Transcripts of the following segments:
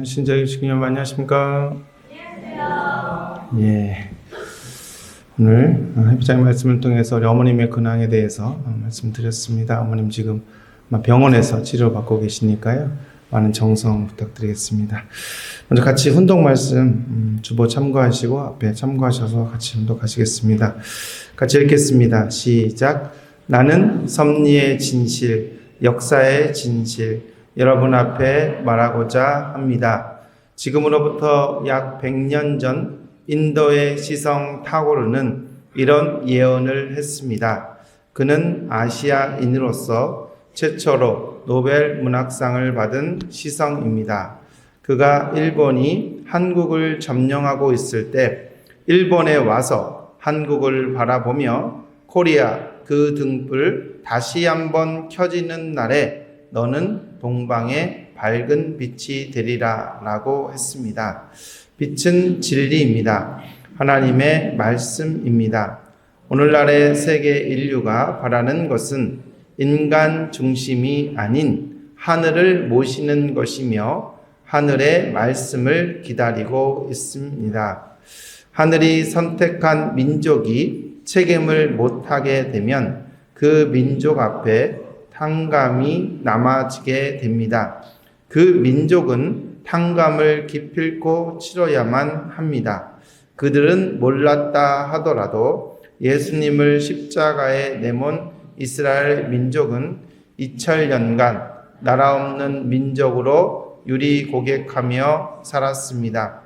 신자유 주님 안녕하십니까? 안녕하세요. 예. 오늘 해부장의 말씀을 통해서 우리 어머님의 근황에 대해서 말씀드렸습니다. 어머님 지금 병원에서 치료받고 계시니까요. 많은 정성 부탁드리겠습니다. 먼저 같이 훈독 말씀 주보 참고하시고 앞에 참고하셔서 같이 훈독하시겠습니다. 같이 읽겠습니다. 시작. 나는 섭리의 진실, 역사의 진실, 여러분 앞에 말하고자 합니다. 지금으로부터 약 100년 전 인도의 시성 타고르는 이런 예언을 했습니다. 그는 아시아인으로서 최초로 노벨 문학상을 받은 시성입니다. 그가 일본이 한국을 점령하고 있을 때 일본에 와서 한국을 바라보며 코리아 그 등불 다시 한번 켜지는 날에 너는 동방의 밝은 빛이 되리라 라고 했습니다. 빛은 진리입니다. 하나님의 말씀입니다. 오늘날의 세계 인류가 바라는 것은 인간 중심이 아닌 하늘을 모시는 것이며 하늘의 말씀을 기다리고 있습니다. 하늘이 선택한 민족이 책임을 못하게 되면 그 민족 앞에 탕감이 남아지게 됩니다. 그 민족은 탕감을 기필코 치러야만 합니다. 그들은 몰랐다 하더라도 예수님을 십자가에 내몬 이스라엘 민족은 2000년간 나라 없는 민족으로 유리고객하며 살았습니다.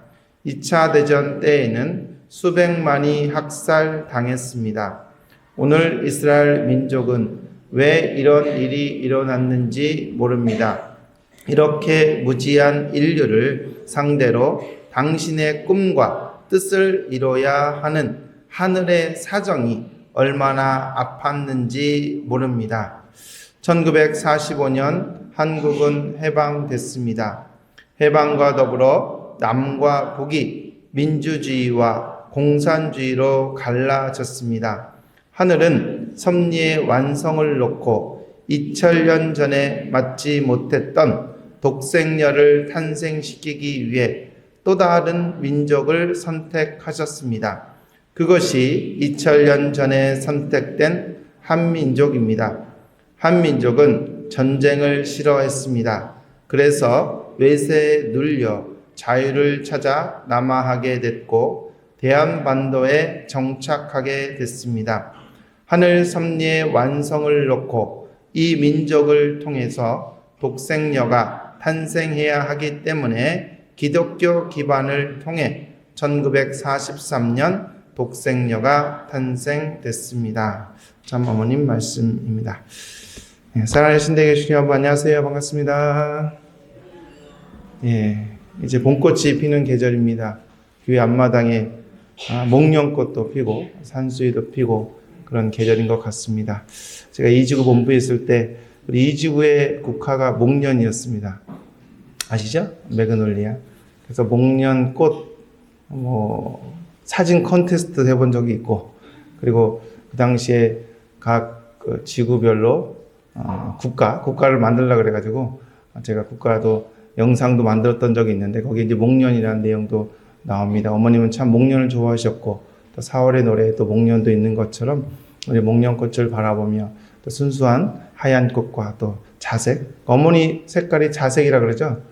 2차 대전 때에는 수백만이 학살당했습니다. 오늘 이스라엘 민족은 왜 이런 일이 일어났는지 모릅니다. 이렇게 무지한 인류를 상대로 당신의 꿈과 뜻을 이뤄야 하는 하늘의 사정이 얼마나 아팠는지 모릅니다. 1945년 한국은 해방됐습니다. 해방과 더불어 남과 북이 민주주의와 공산주의로 갈라졌습니다. 하늘은 섭리의 완성을 놓고 2000년 전에 맞지 못했던 독생녀를 탄생시키기 위해 또 다른 민족을 선택하셨습니다. 그것이 2000년 전에 선택된 한민족입니다. 한민족은 전쟁을 싫어했습니다. 그래서 외세에 눌려 자유를 찾아 남하하게 됐고 대한반도에 정착하게 됐습니다. 하늘 섭리의 완성을 놓고 이 민족을 통해서 독생녀가 탄생해야 하기 때문에 기독교 기반을 통해 1943년 독생녀가 탄생됐습니다. 참 어머님 말씀입니다. 사랑하는 신대교 주님 여러분 안녕하세요. 반갑습니다. 이제 봄꽃이 피는 계절입니다. 교회 앞마당에 목련꽃도 피고 산수유도 피고 그런 계절인 것 같습니다. 제가 이지구 본부에 있을 때 우리 이지구의 국화가 목련이었습니다. 아시죠? 매그놀리아. 그래서 목련꽃 사진 콘테스트 해본 적이 있고, 그리고 그 당시에 각 지구별로 국가를 만들려고 그래가지고 제가 국가도 영상도 만들었던 적이 있는데 거기에 이제 목련이라는 내용도 나옵니다. 어머님은 참 목련을 좋아하셨고 또 4월의 노래에 또 목련도 있는 것처럼 우리 목련꽃을 바라보며 또 순수한 하얀 꽃과 또 자색, 어머니 색깔이 자색이라 그러죠.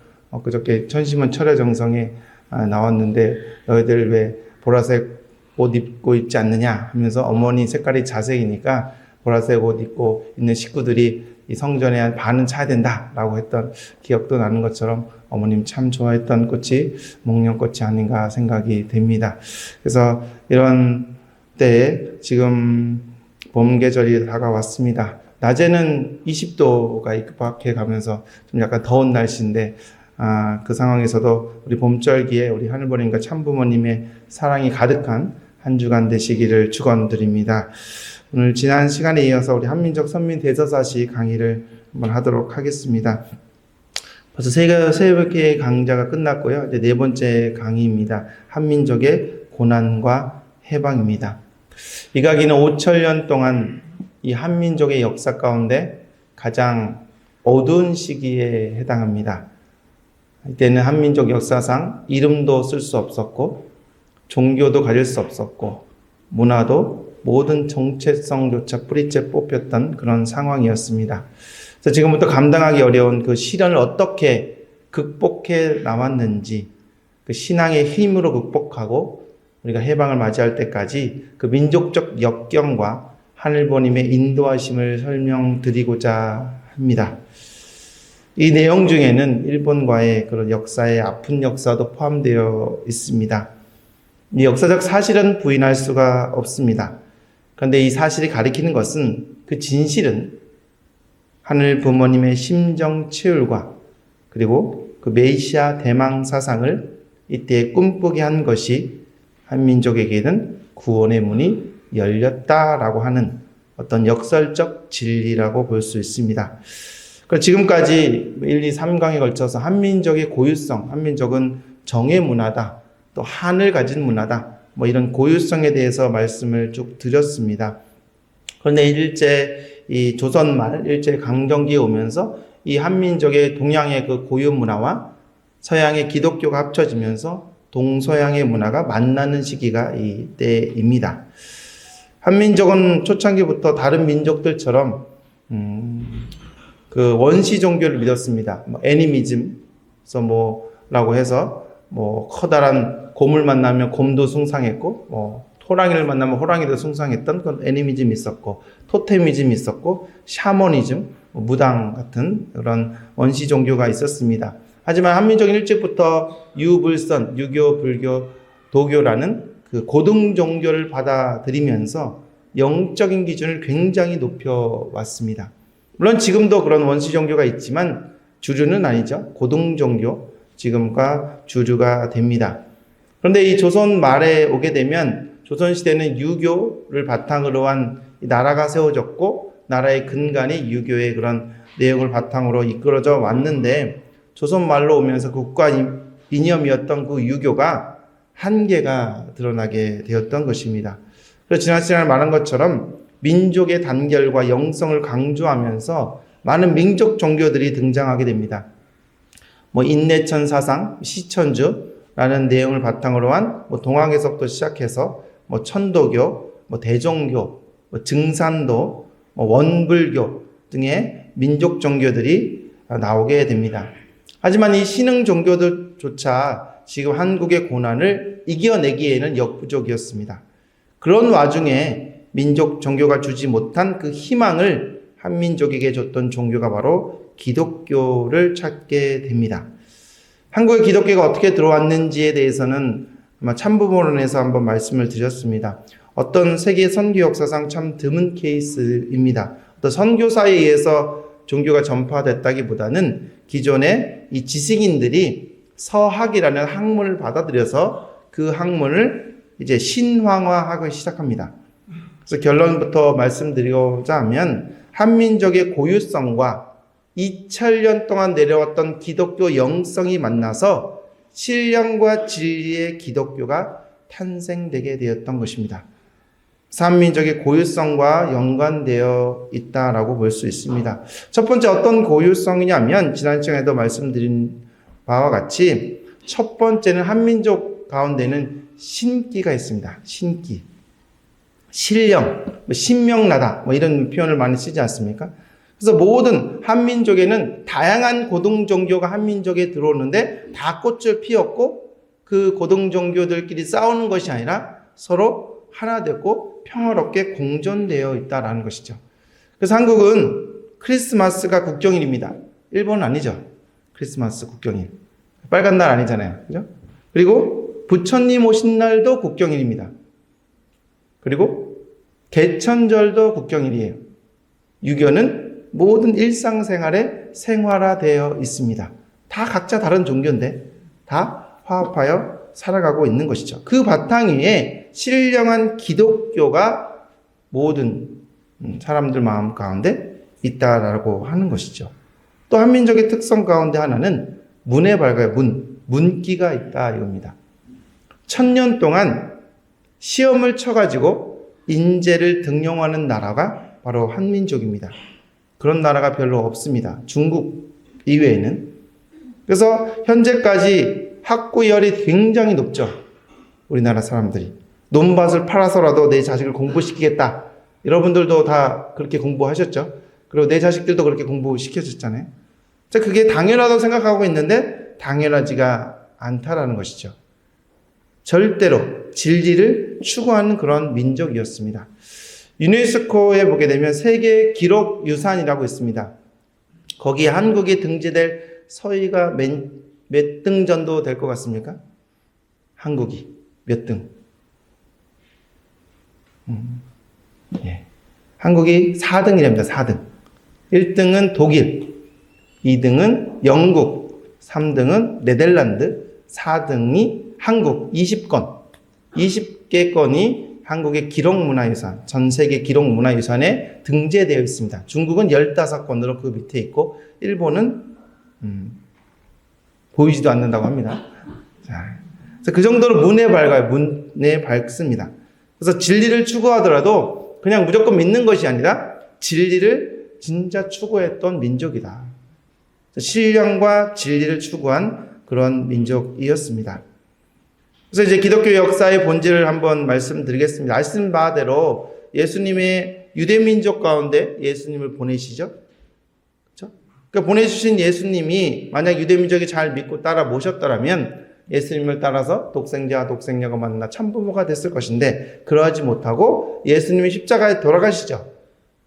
그저께 천심은 철의 정성에 나왔는데 너희들 왜 보라색 옷 입고 있지 않느냐 하면서 어머니 색깔이 자색이니까 보라색 옷 입고 있는 식구들이 이 성전에 한 반은 차야 된다라고 했던 기억도 나는 것처럼 어머님 참 좋아했던 꽃이 목련꽃이 아닌가 생각이 됩니다. 그래서 이런 때에 지금 봄 계절이 다가왔습니다. 낮에는 20도가 입박해 가면서 좀 약간 더운 날씨인데 그 상황에서도 우리 봄절기에 우리 하늘보님과 참부모님의 사랑이 가득한 한 주간 되시기를 축원드립니다. 오늘 지난 시간에 이어서 우리 한민족 선민 대서사시 강의를 한번 하도록 하겠습니다. 벌써 새벽의 강좌가 끝났고요. 이제 네 번째 강의입니다. 한민족의 고난과 해방입니다. 이 강의는 5,000년 동안 이 한민족의 역사 가운데 가장 어두운 시기에 해당합니다. 이때는 한민족 역사상 이름도 쓸 수 없었고 종교도 가질 수 없었고 문화도 모든 정체성조차 뿌리째 뽑혔던 그런 상황이었습니다. 그래서 지금부터 감당하기 어려운 그 시련을 어떻게 극복해 나왔는지, 그 신앙의 힘으로 극복하고 우리가 해방을 맞이할 때까지 그 민족적 역경과 하늘보님의 인도하심을 설명드리고자 합니다. 이 내용 중에는 일본과의 그런 역사의 아픈 역사도 포함되어 있습니다. 이 역사적 사실은 부인할 수가 없습니다. 그런데 이 사실이 가리키는 것은, 그 진실은 하늘 부모님의 심정 치율과 그리고 그 메시아 대망 사상을 이때 꿈꾸게 한 것이 한민족에게는 구원의 문이 열렸다라고 하는 어떤 역설적 진리라고 볼 수 있습니다. 지금까지 1, 2, 3강에 걸쳐서 한민족의 고유성, 한민족은 정의 문화다, 또 한을 가진 문화다, 이런 고유성에 대해서 말씀을 쭉 드렸습니다. 그런데 일제 이 조선말, 일제 강점기에 오면서 이 한민족의 동양의 그 고유 문화와 서양의 기독교가 합쳐지면서 동서양의 문화가 만나는 시기가 이때입니다. 한민족은 초창기부터 다른 민족들처럼 그 원시 종교를 믿었습니다. 애니미즘, 라고 해서 커다란 곰을 만나면 곰도 숭상했고, 호랑이를 만나면 호랑이도 숭상했던 그런 애니미즘이 있었고, 토테미즘이 있었고, 샤머니즘, 무당 같은 그런 원시 종교가 있었습니다. 하지만 한민족은 일찍부터 유불선, 유교, 불교, 도교라는 그 고등 종교를 받아들이면서 영적인 기준을 굉장히 높여왔습니다. 물론 지금도 그런 원시 종교가 있지만 주류는 아니죠. 고등 종교, 지금과 주류가 됩니다. 그런데 이 조선 말에 오게 되면 조선시대는 유교를 바탕으로 한 나라가 세워졌고, 나라의 근간이 유교의 그런 내용을 바탕으로 이끌어져 왔는데, 조선 말로 오면서 국가 이념이었던 그 유교가 한계가 드러나게 되었던 것입니다. 그래서 지난 시간에 말한 것처럼 민족의 단결과 영성을 강조하면서 많은 민족 종교들이 등장하게 됩니다. 인내천 사상, 시천주라는 내용을 바탕으로 한 동학에서부터 시작해서 천도교, 대종교, 증산도, 원불교 등의 민족 종교들이 나오게 됩니다. 하지만 이 신흥 종교들조차 지금 한국의 고난을 이겨내기에는 역부족이었습니다. 그런 와중에 민족 종교가 주지 못한 그 희망을 한민족에게 줬던 종교가 바로 기독교를 찾게 됩니다. 한국에 기독교가 어떻게 들어왔는지에 대해서는 아마 참부모론에서 한번 말씀을 드렸습니다. 어떤 세계 선교 역사상 참 드문 케이스입니다. 어떤 선교사에 의해서 종교가 전파됐다기보다는 기존의 이 지식인들이 서학이라는 학문을 받아들여서 그 학문을 이제 신황화하기 시작합니다. 그래서 결론부터 말씀드리고자 하면, 한민족의 고유성과 2000년 동안 내려왔던 기독교 영성이 만나서 신령과 진리의 기독교가 탄생되게 되었던 것입니다. 한민족의 고유성과 연관되어 있다라고 볼 수 있습니다. 첫 번째 어떤 고유성이냐면, 지난 시간에도 말씀드린 바와 같이 첫 번째는 한민족 가운데는 신기가 있습니다. 신기. 신령, 신명나다, 이런 표현을 많이 쓰지 않습니까? 그래서 모든 한민족에는 다양한 고등 종교가 한민족에 들어오는데 다 꽃을 피웠고, 그 고등 종교들끼리 싸우는 것이 아니라 서로 하나 되고 평화롭게 공존되어 있다라는 것이죠. 그래서 한국은 크리스마스가 국경일입니다. 일본은 아니죠. 크리스마스 국경일. 빨간 날 아니잖아요. 그죠? 그리고 부처님 오신 날도 국경일입니다. 그리고 개천절도 국경일이에요. 유교는 모든 일상생활에 생활화되어 있습니다. 다 각자 다른 종교인데 다 화합하여 살아가고 있는 것이죠. 그 바탕 위에 신령한 기독교가 모든 사람들 마음 가운데 있다라고 하는 것이죠. 또 한민족의 특성 가운데 하나는 문에 밝아요. 문기가 있다 이겁니다. 1000년 동안 시험을 쳐가지고 인재를 등용하는 나라가 바로 한민족입니다. 그런 나라가 별로 없습니다. 중국 이외에는. 그래서 현재까지 학구열이 굉장히 높죠. 우리나라 사람들이. 논밭을 팔아서라도 내 자식을 공부시키겠다. 여러분들도 다 그렇게 공부하셨죠. 그리고 내 자식들도 그렇게 공부시켜줬잖아요. 그게 당연하다고 생각하고 있는데 당연하지가 않다라는 것이죠. 절대로 진리를 추구하는 그런 민족이었습니다. 유네스코에 보게 되면 세계 기록 유산이라고 있습니다. 거기에 한국이 등재될 서희가 몇 등 정도 될 것 같습니까? 한국이 몇 등? 예. 한국이 4등이랍니다. 4등. 1등은 독일, 2등은 영국, 3등은 네덜란드, 4등이 한국 20건. 20개 건이 한국의 기록문화유산, 전 세계 기록문화유산에 등재되어 있습니다. 중국은 15건으로 그 밑에 있고 일본은 보이지도 않는다고 합니다. 자, 그래서 그 정도로 문에 밝아요. 문에 밝습니다. 그래서 진리를 추구하더라도 그냥 무조건 믿는 것이 아니라 진리를 진짜 추구했던 민족이다. 신령과 진리를 추구한 그런 민족이었습니다. 그래서 이제 기독교 역사의 본질을 한번 말씀드리겠습니다. 아시는 바대로 예수님의 유대민족 가운데 예수님을 보내시죠. 그렇죠? 그러니까 보내주신 예수님이 만약 유대민족이 잘 믿고 따라 모셨더라면 예수님을 따라서 독생자가 만나 참부모가 됐을 것인데 그러하지 못하고 예수님이 십자가에 돌아가시죠.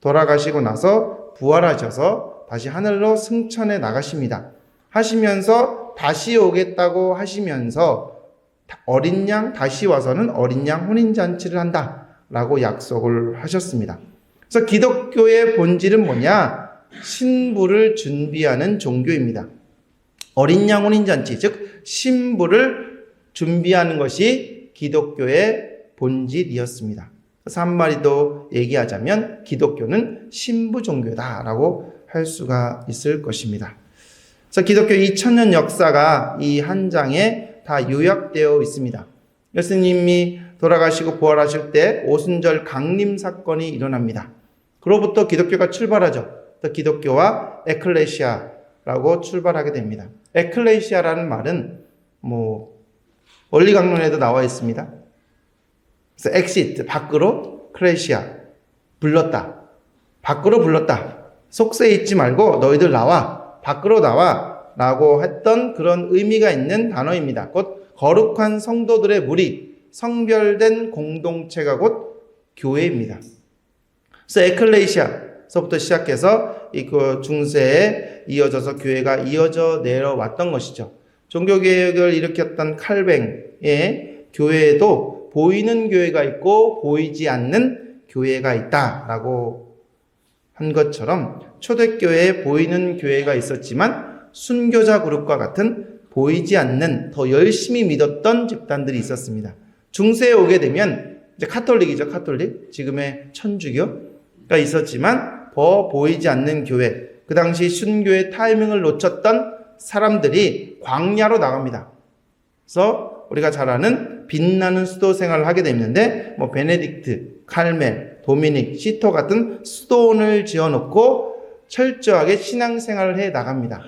돌아가시고 나서 부활하셔서 다시 하늘로 승천해 나가십니다. 하시면서 다시 오겠다고 하시면서 어린 양 다시 와서는 어린 양 혼인잔치를 한다라고 약속을 하셨습니다. 그래서 기독교의 본질은 뭐냐? 신부를 준비하는 종교입니다. 어린 양 혼인잔치, 즉 신부를 준비하는 것이 기독교의 본질이었습니다. 그래서 한마디도 얘기하자면 기독교는 신부 종교다라고 할 수가 있을 것입니다. 그래서 기독교 2000년 역사가 이 한 장에 다 요약되어 있습니다. 예수님이 돌아가시고 부활하실 때 오순절 강림 사건이 일어납니다. 그로부터 기독교가 출발하죠. 또 기독교와 에클레시아라고 출발하게 됩니다. 에클레시아라는 말은 원리강론에도 나와 있습니다. 그래서 exit 밖으로, 클레시아 불렀다. 밖으로 불렀다. 속세에 있지 말고 너희들 나와. 밖으로 나와. 라고 했던 그런 의미가 있는 단어입니다. 곧 거룩한 성도들의 무리, 성별된 공동체가 곧 교회입니다. 그래서 에클레시아서부터 시작해서 그 중세에 이어져서 교회가 이어져 내려왔던 것이죠. 종교개혁을 일으켰던 칼뱅의 교회에도 보이는 교회가 있고 보이지 않는 교회가 있다라고 한 것처럼 초대교회에 보이는 교회가 있었지만 순교자 그룹과 같은 보이지 않는 더 열심히 믿었던 집단들이 있었습니다. 중세에 오게 되면 이제 카톨릭이죠. 카톨릭. 지금의 천주교가 있었지만 더 보이지 않는 교회. 그 당시 순교의 타이밍을 놓쳤던 사람들이 광야로 나갑니다. 그래서 우리가 잘 아는 빛나는 수도 생활을 하게 되는데 베네딕트, 칼멜, 도미닉, 시토 같은 수도원을 지어놓고 철저하게 신앙생활을 해 나갑니다.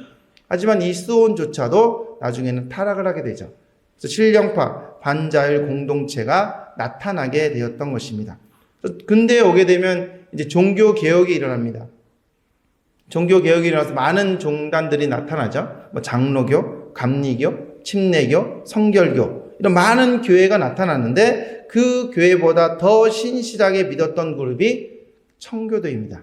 하지만 이 수도원조차도 나중에는 타락을 하게 되죠. 그래서 신령파, 반자율 공동체가 나타나게 되었던 것입니다. 근대에 오게 되면 이제 종교 개혁이 일어납니다. 종교 개혁이 일어나서 많은 종단들이 나타나죠. 장로교, 감리교, 침례교, 성결교 이런 많은 교회가 나타났는데 그 교회보다 더 신실하게 믿었던 그룹이 청교도입니다.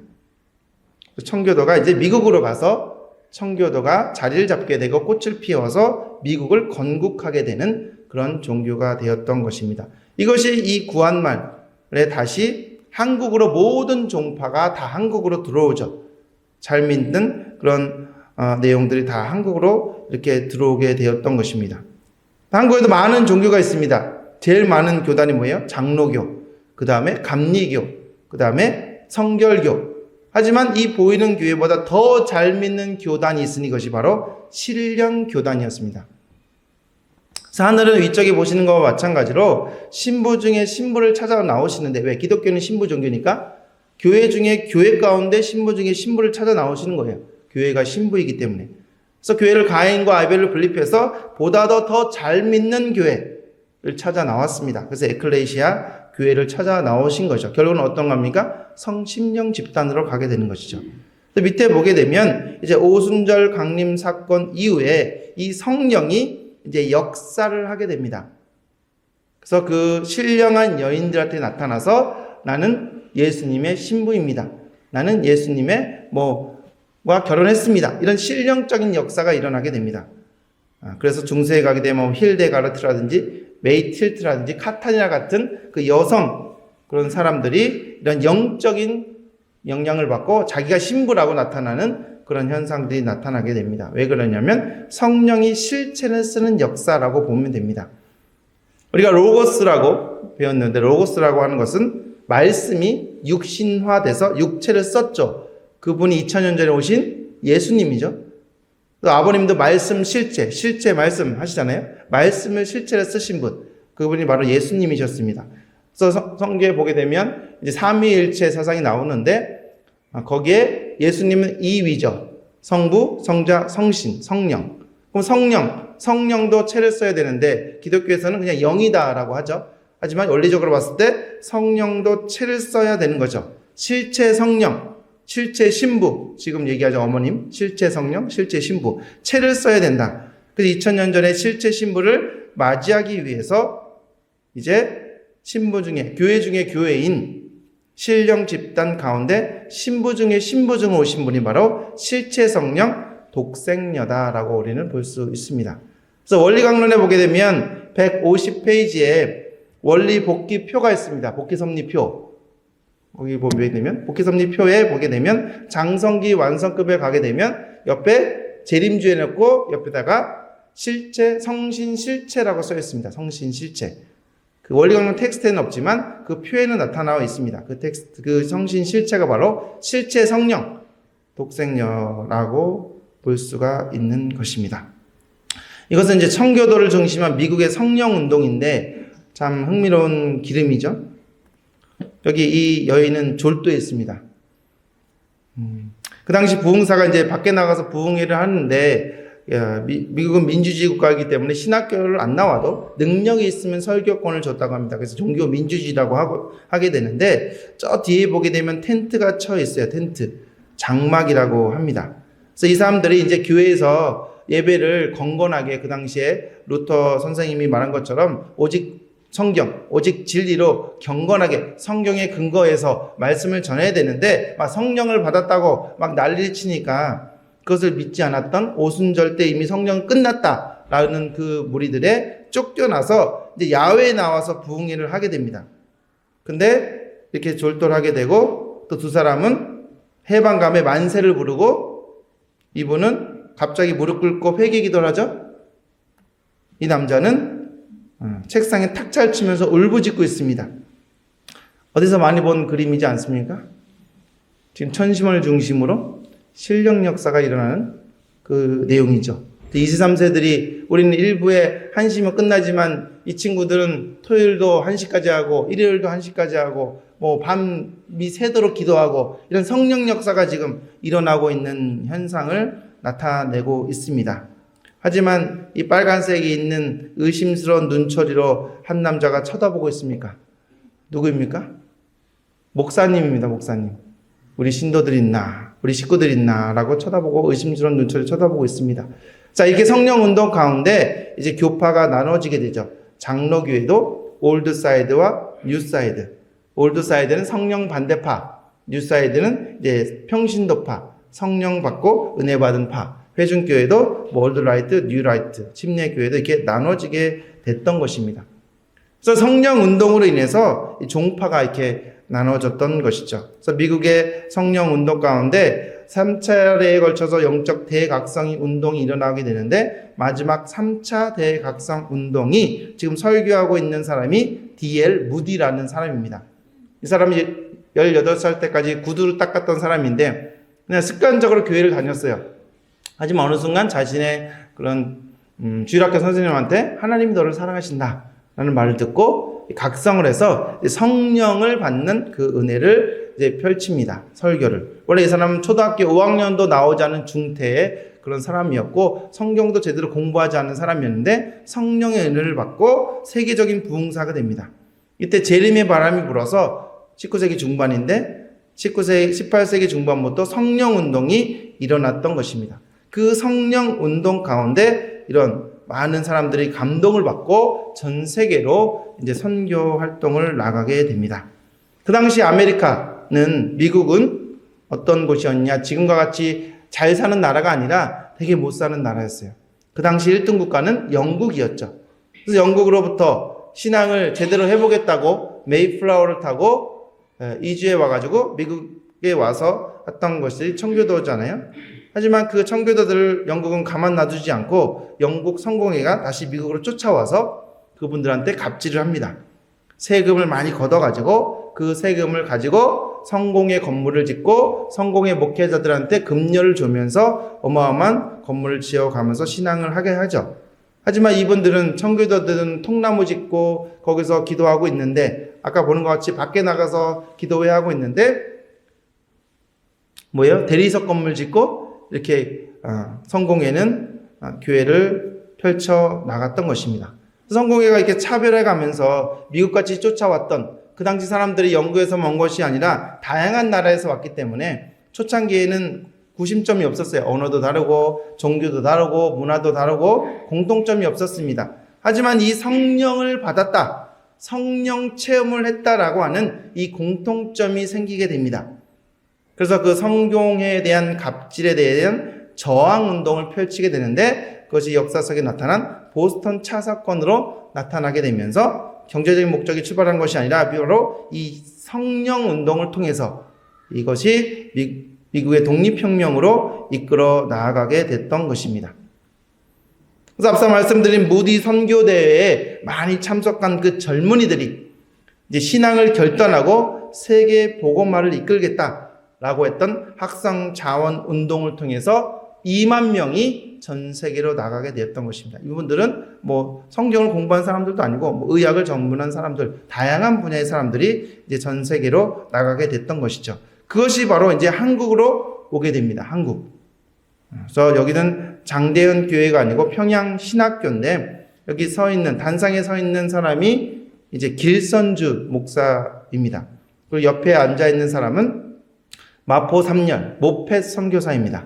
청교도가 이제 미국으로 가서 청교도가 자리를 잡게 되고 꽃을 피워서 미국을 건국하게 되는 그런 종교가 되었던 것입니다. 이것이 이 구한말에 다시 한국으로 모든 종파가 다 한국으로 들어오죠. 잘 믿는 그런 내용들이 다 한국으로 이렇게 들어오게 되었던 것입니다. 한국에도 많은 종교가 있습니다. 제일 많은 교단이 뭐예요? 장로교, 그 다음에 감리교, 그 다음에 성결교. 하지만 이 보이는 교회보다 더 잘 믿는 교단이 있으니 이것이 바로 신령교단이었습니다. 그래서 하늘은 위쪽에 보시는 것과 마찬가지로 신부 중에 신부를 찾아 나오시는데 왜? 기독교는 신부 종교니까 교회 중에 교회 가운데 신부 중에 신부를 찾아 나오시는 거예요. 교회가 신부이기 때문에. 그래서 교회를 가인과 아벨로 분립해서 보다 더 잘 믿는 교회를 찾아 나왔습니다. 그래서 에클레시아 교회를 찾아 나오신 거죠. 결국은 어떤 겁니까? 성심령 집단으로 가게 되는 것이죠. 밑에 보게 되면 이제 오순절 강림 사건 이후에 이 성령이 이제 역사를 하게 됩니다. 그래서 그 신령한 여인들한테 나타나서 나는 예수님의 신부입니다. 나는 예수님의 와 결혼했습니다. 이런 신령적인 역사가 일어나게 됩니다. 그래서 중세에 가게 되면 힐데가르트라든지 메이틸트라든지 카타리나 같은 그 여성 그런 사람들이 이런 영적인 영향을 받고 자기가 신부라고 나타나는 그런 현상들이 나타나게 됩니다. 왜 그러냐면 성령이 실체를 쓰는 역사라고 보면 됩니다. 우리가 로고스라고 배웠는데 로고스라고 하는 것은 말씀이 육신화돼서 육체를 썼죠. 그분이 2000년 전에 오신 예수님이죠. 또 아버님도 말씀 실체 말씀 하시잖아요. 말씀을 실체로 쓰신 분, 그분이 바로 예수님이셨습니다. 그래서 성경에 보게 되면 이제 삼위일체 사상이 나오는데 거기에 예수님은 2위죠. 성부, 성자, 성신, 성령. 그럼 성령도 체를 써야 되는데 기독교에서는 그냥 영이다라고 하죠. 하지만 원리적으로 봤을 때 성령도 체를 써야 되는 거죠. 실체 성령, 실체 신부, 지금 얘기하죠. 어머님, 실체 성령, 실체 신부. 체를 써야 된다. 그래서 2000년 전에 실체 신부를 맞이하기 위해서 이제 신부 중에, 교회 중에 교회인 신령 집단 가운데 신부 중에 신부 중 오신 분이 바로 실체 성령 독생녀다라고 우리는 볼 수 있습니다. 그래서 원리 강론에 보게 되면 150페이지에 원리 복귀표가 있습니다. 복귀 섭리표. 거기 보게 되면 복귀 섭리표에 보게 되면 장성기 완성급에 가게 되면 옆에 재림주에 넣고 옆에다가 실체, 성신 실체라고 써 있습니다. 성신 실체. 그 원리 강론 텍스트에는 없지만 그 표에는 나타나와 있습니다. 그 텍스트, 그 성신 실체가 바로 실체 성령 독생녀라고 볼 수가 있는 것입니다. 이것은 이제 청교도를 중심한 미국의 성령 운동인데 참 흥미로운 기름이죠. 여기 이 여인은 졸도에 있습니다. 그 당시 부흥사가 이제 밖에 나가서 부흥회를 하는데 미국은 민주주의 국가이기 때문에 신학교를 안 나와도 능력이 있으면 설교권을 줬다고 합니다. 그래서 종교 민주주의라고 하게 되는데 저 뒤에 보게 되면 텐트가 쳐 있어요. 텐트. 장막이라고 합니다. 그래서 이 사람들이 이제 교회에서 예배를 건건하게 그 당시에 루터 선생님이 말한 것처럼 오직 성경, 오직 진리로 경건하게 성경에 근거해서 말씀을 전해야 되는데 막 성령을 받았다고 막 난리를 치니까 그것을 믿지 않았던 오순절 때 이미 성령 끝났다라는 그 무리들에 쫓겨나서 이제 야외에 나와서 부흥회를 하게 됩니다. 근데 이렇게 졸도를 하게 되고 또 두 사람은 해방감에 만세를 부르고 이분은 갑자기 무릎 꿇고 회개 기도를 하죠. 이 남자는 책상에 탁자를 치면서 울부짖고 있습니다. 어디서 많이 본 그림이지 않습니까? 지금 천심을 중심으로 신령 역사가 일어나는 그 내용이죠. 23세들이 우리는 일부에 1시면 끝나지만 이 친구들은 토요일도 1시까지 하고 일요일도 1시까지 하고 밤이 새도록 기도하고 이런 성령 역사가 지금 일어나고 있는 현상을 나타내고 있습니다. 하지만 이 빨간색이 있는 의심스러운 눈초리로 한 남자가 쳐다보고 있습니까? 누구입니까? 목사님입니다. 목사님. 우리 신도들 있나? 우리 식구들 있나? 라고 쳐다보고 의심스러운 눈초리를 쳐다보고 있습니다. 자, 이렇게 성령운동 가운데 이제 교파가 나눠지게 되죠. 장로교회도 올드사이드와 뉴사이드. 올드사이드는 성령 반대파, 뉴사이드는 이제 평신도파, 성령 받고 은혜 받은 파. 회중교회도 올드라이트, 뉴라이트, 침례교회도 이렇게 나눠지게 됐던 것입니다. 그래서 성령운동으로 인해서 종파가 이렇게 나눠졌던 것이죠. 그래서 미국의 성령운동 가운데 3차례에 걸쳐서 영적 대각성 운동이 일어나게 되는데 마지막 3차 대각성 운동이 지금 설교하고 있는 사람이 D.L. 무디라는 사람입니다. 이 사람이 18살 때까지 구두를 닦았던 사람인데 그냥 습관적으로 교회를 다녔어요. 하지만 어느 순간 자신의 그런 주일학교 선생님한테 하나님이 너를 사랑하신다 라는 말을 듣고 각성을 해서 성령을 받는 그 은혜를 이제 펼칩니다. 설교를. 원래 이 사람은 초등학교 5학년도 나오지 않은 중태에 그런 사람이었고 성경도 제대로 공부하지 않은 사람이었는데 성령의 은혜를 받고 세계적인 부흥사가 됩니다. 이때 재림의 바람이 불어서 19세기 중반인데 18세기 중반부터 성령 운동이 일어났던 것입니다. 그 성령 운동 가운데 이런 많은 사람들이 감동을 받고 전 세계로 이제 선교 활동을 나가게 됩니다. 그 당시 아메리카는, 미국은 어떤 곳이었냐? 지금과 같이 잘 사는 나라가 아니라 되게 못 사는 나라였어요. 그 당시 1등 국가는 영국이었죠. 그래서 영국으로부터 신앙을 제대로 해보겠다고 메이플라워를 타고 이주해 와가지고 미국에 와서 했던 것이 청교도잖아요. 하지만 그 청교도들을 영국은 가만 놔두지 않고 영국 성공회가 다시 미국으로 쫓아와서 그분들한테 갑질을 합니다. 세금을 많이 걷어가지고 그 세금을 가지고 성공회 건물을 짓고 성공회 목회자들한테 급료를 주면서 어마어마한 건물을 지어가면서 신앙을 하게 하죠. 하지만 이분들은, 청교도들은 통나무 짓고 거기서 기도하고 있는데, 아까 보는 것 같이 밖에 나가서 기도회 하고 있는데 대리석 건물 짓고 이렇게 성공회는 교회를 펼쳐 나갔던 것입니다. 성공회가 이렇게 차별해 가면서 미국같이 쫓아왔던, 그 당시 사람들이 영국에서 먼 것이 아니라 다양한 나라에서 왔기 때문에 초창기에는 구심점이 없었어요. 언어도 다르고 종교도 다르고 문화도 다르고 공통점이 없었습니다. 하지만 이 성령을 받았다, 성령 체험을 했다라고 하는 이 공통점이 생기게 됩니다. 그래서 그 성경에 대한 갑질에 대한 저항 운동을 펼치게 되는데, 그것이 역사 속에 나타난 보스턴 차 사건으로 나타나게 되면서 경제적인 목적이 출발한 것이 아니라 바로 이 성령 운동을 통해서 이것이 미국의 독립혁명으로 이끌어 나아가게 됐던 것입니다. 그래서 앞서 말씀드린 무디 선교대회에 많이 참석한 그 젊은이들이 이제 신앙을 결단하고 세계 복음화를 이끌겠다라고 했던 학성 자원 운동을 통해서 2만 명이 전 세계로 나가게 되었던 것입니다. 이분들은 성경을 공부한 사람들도 아니고 의학을 전문한 사람들, 다양한 분야의 사람들이 이제 전 세계로 나가게 됐던 것이죠. 그것이 바로 이제 한국으로 오게 됩니다. 한국. 그래서 여기는 장대현 교회가 아니고 평양 신학교인데, 여기 단상에 서 있는 사람이 이제 길선주 목사입니다. 그리고 옆에 앉아 있는 사람은 마포 3년 모펫 선교사입니다.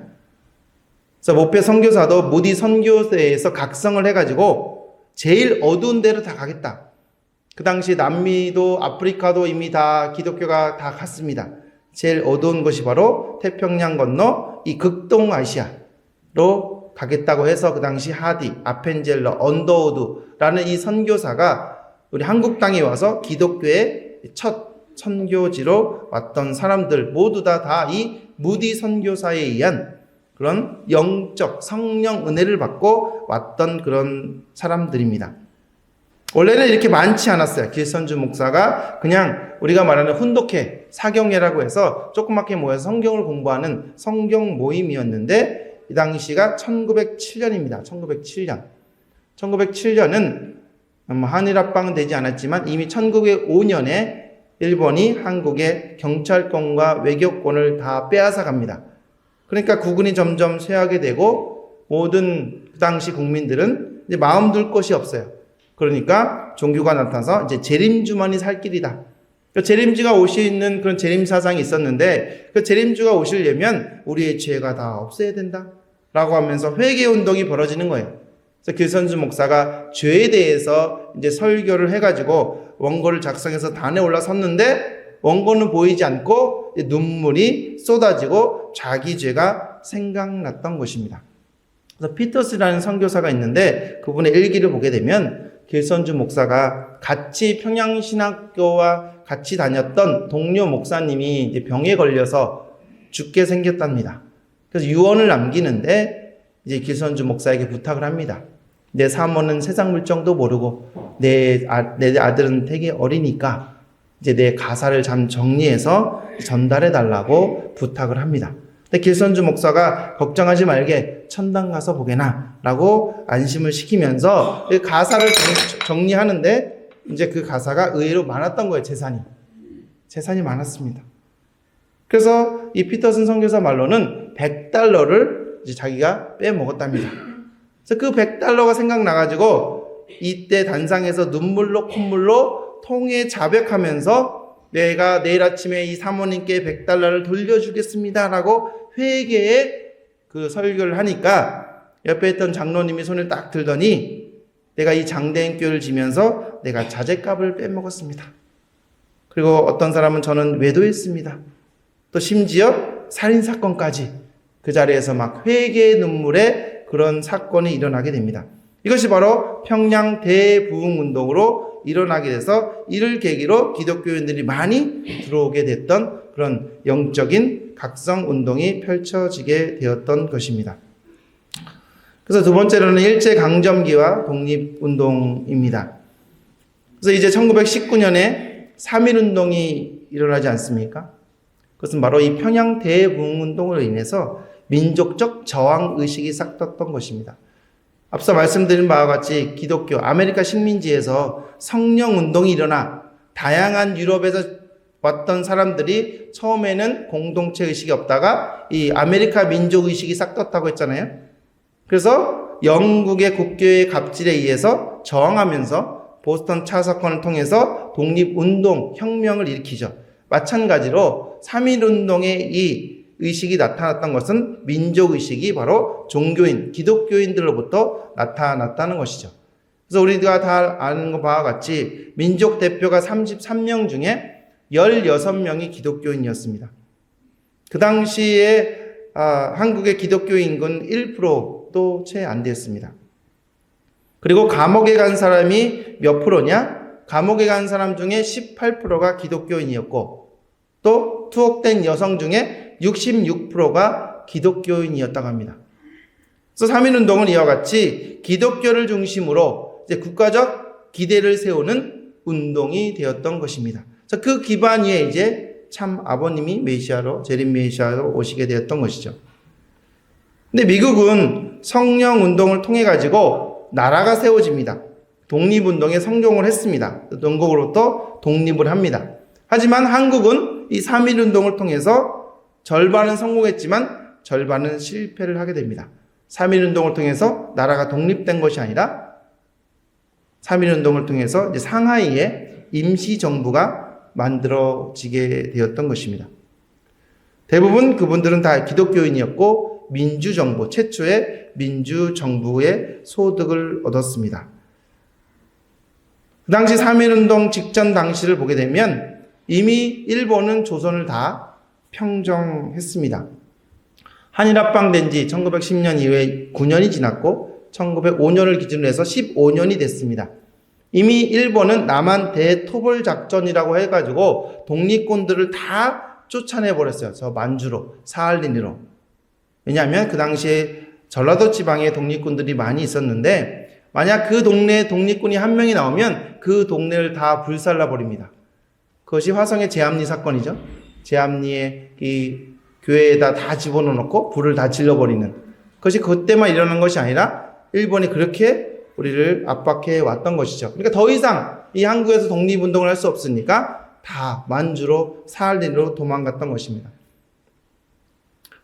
그래서 모펫 선교사도 무디 선교대에서 각성을 해가지고 제일 어두운 데로 다 가겠다. 그 당시 남미도 아프리카도 이미 다 기독교가 다 갔습니다. 제일 어두운 것이 바로 태평양 건너 이 극동아시아로 가겠다고 해서 그 당시 하디, 아펜젤러, 언더우드라는 이 선교사가 우리 한국 땅에 와서 기독교의 첫 선교지로 왔던 사람들 모두 다 이 무디 선교사에 의한 그런 영적 성령 은혜를 받고 왔던 그런 사람들입니다. 원래는 이렇게 많지 않았어요. 길선주 목사가 그냥 우리가 말하는 훈독회, 사경회라고 해서 조그맣게 모여서 성경을 공부하는 성경 모임이었는데, 이 당시가 1907년입니다. 1907년. 1907년은 한일합방은 되지 않았지만 이미 1905년에 일본이 한국의 경찰권과 외교권을 다 빼앗아 갑니다. 그러니까 국군이 점점 쇠하게 되고 모든 그 당시 국민들은 이제 마음 둘 곳이 없어요. 그러니까 종교가 나타나서 이제 재림주만이 살 길이다. 재림주가 오시는 그런 재림 사상이 있었는데, 그 재림주가 오시려면 우리의 죄가 다 없어야 된다 라고 하면서 회개 운동이 벌어지는 거예요. 그래서 길선주 목사가 죄에 대해서 이제 설교를 해가지고 원고를 작성해서 단에 올라섰는데, 원고는 보이지 않고 눈물이 쏟아지고 자기 죄가 생각났던 것입니다. 그래서 피터스라는 선교사가 있는데, 그분의 일기를 보게 되면 길선주 목사가 같이 평양신학교와 같이 다녔던 동료 목사님이 이제 병에 걸려서 죽게 생겼답니다. 그래서 유언을 남기는데 이제 길선주 목사에게 부탁을 합니다. 내 사모는 세상 물정도 모르고 내 아들은 되게 어리니까 이제 내 가사를 참 정리해서 전달해 달라고 부탁을 합니다. 근데 길선주 목사가 걱정하지 말게 천당 가서 보게나 라고 안심을 시키면서 가사를 정리하는데, 이제 그 가사가 의외로 많았던 거예요. 재산이 많았습니다. 그래서 이 피터슨 선교사 말로는 $100를 이제 자기가 빼먹었답니다. 그래서 그 100달러가 생각나가지고 이때 단상에서 눈물로 콧물로 통에 자백하면서 내가 내일 아침에 이 사모님께 100달러를 돌려주겠습니다 라고 회개의 그 설교를 하니까 옆에 있던 장로님이 손을 딱 들더니 내가 이 장대행교를 지면서 내가 자재값을 빼먹었습니다. 그리고 어떤 사람은 저는 외도했습니다. 또 심지어 살인사건까지 그 자리에서 막 회개의 눈물에 그런 사건이 일어나게 됩니다. 이것이 바로 평양 대부흥운동으로 일어나게 돼서 이를 계기로 기독교인들이 많이 들어오게 됐던 그런 영적인 각성운동이 펼쳐지게 되었던 것입니다. 그래서 두 번째로는 일제강점기와 독립운동입니다. 그래서 이제 1919년에 3.1운동이 일어나지 않습니까? 그것은 바로 이 평양 대부흥운동으로 인해서 민족적 저항의식이 싹 떴던 것입니다. 앞서 말씀드린 바와 같이 기독교 아메리카 식민지에서 성령운동이 일어나 다양한 유럽에서 왔던 사람들이 처음에는 공동체 의식이 없다가 이 아메리카 민족 의식이 싹 떴다고 했잖아요. 그래서 영국의 국교의 갑질에 의해서 저항하면서 보스턴 차 사건을 통해서 독립운동, 혁명을 일으키죠. 마찬가지로 3.1운동의 이 의식이 나타났던 것은 민족의식이 바로 종교인, 기독교인들로부터 나타났다는 것이죠. 그래서 우리가 다 아는 것 바와 같이 민족 대표가 33명 중에 16명이 기독교인이었습니다. 그 당시에 한국의 기독교 인구는 1%도 채 안 됐습니다. 그리고 감옥에 간 사람이 몇 프로냐? 감옥에 간 사람 중에 18%가 기독교인이었고 또 투옥된 여성 중에 66%가 기독교인이었다고 합니다. 그래서 3.1운동은 이와 같이 기독교를 중심으로 이제 국가적 기대를 세우는 운동이 되었던 것입니다. 그 기반 위에 이제 참 아버님이 메시아로, 재림 메시아로 오시게 되었던 것이죠. 근데 미국은 성령운동을 통해 가지고 나라가 세워집니다. 독립운동에 성공을 했습니다. 영국으로부터 독립을 합니다. 하지만 한국은 이 3.1운동을 통해서 절반은 성공했지만 절반은 실패를 하게 됩니다. 3.1운동을 통해서 나라가 독립된 것이 아니라 3.1운동을 통해서 이제 상하이에 임시정부가 만들어지게 되었던 것입니다. 대부분 그분들은 다 기독교인이었고 민주정부, 최초의 민주정부의 소득을 얻었습니다. 그 당시 3.1운동 직전 당시를 보게 되면 이미 일본은 조선을 다 평정했습니다. 한일합방된 지 1910년 이후에 9년이 지났고 1905년을 기준으로 해서 15년이 됐습니다. 이미 일본은 남한 대토벌 작전이라고 해가지고 독립군들을 다 쫓아내버렸어요. 저 만주로, 사할린으로. 왜냐하면 그 당시에 전라도 지방에 독립군들이 많이 있었는데 만약 그 동네에 독립군이 한 명이 나오면 그 동네를 다 불살라버립니다. 그것이 화성의 제암리 사건이죠. 제암리에 이 교회에다 다 집어넣고 불을 다 질러버리는 그것이 그때만 일어난 것이 아니라 일본이 그렇게 우리를 압박해 왔던 것이죠. 그러니까 더 이상 이 한국에서 독립운동을 할 수 없으니까 다 만주로 사할린으로 도망갔던 것입니다.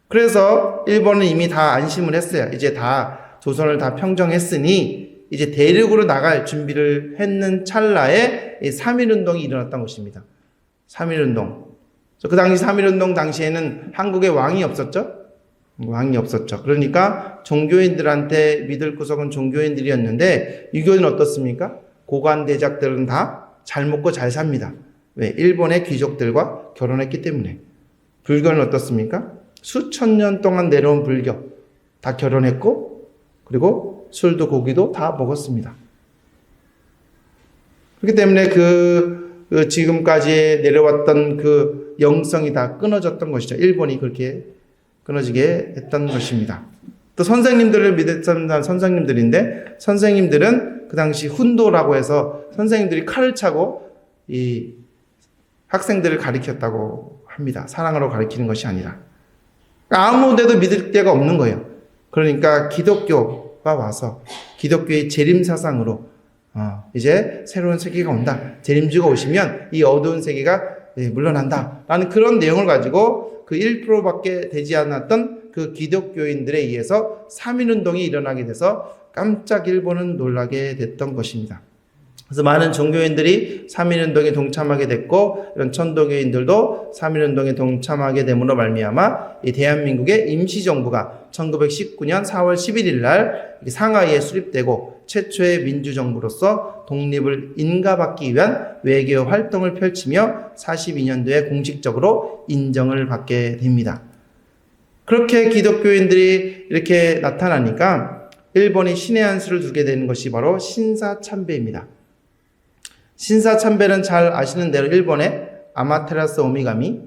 그래서 일본은 이미 다 안심을 했어요. 이제 다 조선을 다 평정했으니 이제 대륙으로 나갈 준비를 했는 찰나에 3.1운동이 일어났던 것입니다. 3.1운동. 그 당시 3.1운동 당시에는 한국에 왕이 없었죠? 왕이 없었죠. 그러니까 종교인들한테 믿을 구석은 종교인들이었는데 유교는 어떻습니까? 고관대작들은 다 잘 먹고 잘 삽니다. 왜? 일본의 귀족들과 결혼했기 때문에. 불교는 어떻습니까? 수천 년 동안 내려온 불교 다 결혼했고 그리고 술도 고기도 다 먹었습니다. 그렇기 때문에 그 지금까지 내려왔던 그 영성이 다 끊어졌던 것이죠. 일본이 그렇게 끊어지게 했던 것입니다. 또 선생님들을 믿었던 선생님들인데 선생님들은 그 당시 훈도라고 해서 선생님들이 칼을 차고 이 학생들을 가르쳤다고 합니다. 사랑으로 가르치는 것이 아니라. 아무 데도 믿을 데가 없는 거예요. 그러니까 기독교가 와서 기독교의 재림 사상으로 이제 새로운 세계가 온다. 재림주가 오시면 이 어두운 세계가 물러난다. 라는 그런 내용을 가지고 그 1%밖에 되지 않았던 그 기독교인들에 의해서 3.1운동이 일어나게 돼서 깜짝 일본은 놀라게 됐던 것입니다. 그래서 많은 종교인들이 3.1운동에 동참하게 됐고 이런 천도교인들도 3.1운동에 동참하게 됨으로 말미암아 이 대한민국의 임시정부가 1919년 4월 11일 날 상하이에 수립되고 최초의 민주정부로서 독립을 인가받기 위한 외교 활동을 펼치며 42년도에 공식적으로 인정을 받게 됩니다. 그렇게 기독교인들이 이렇게 나타나니까 일본이 신의 한 수를 두게 되는 것이 바로 신사참배입니다. 신사참배는 잘 아시는 대로 일본의 아마테라스 오미가미,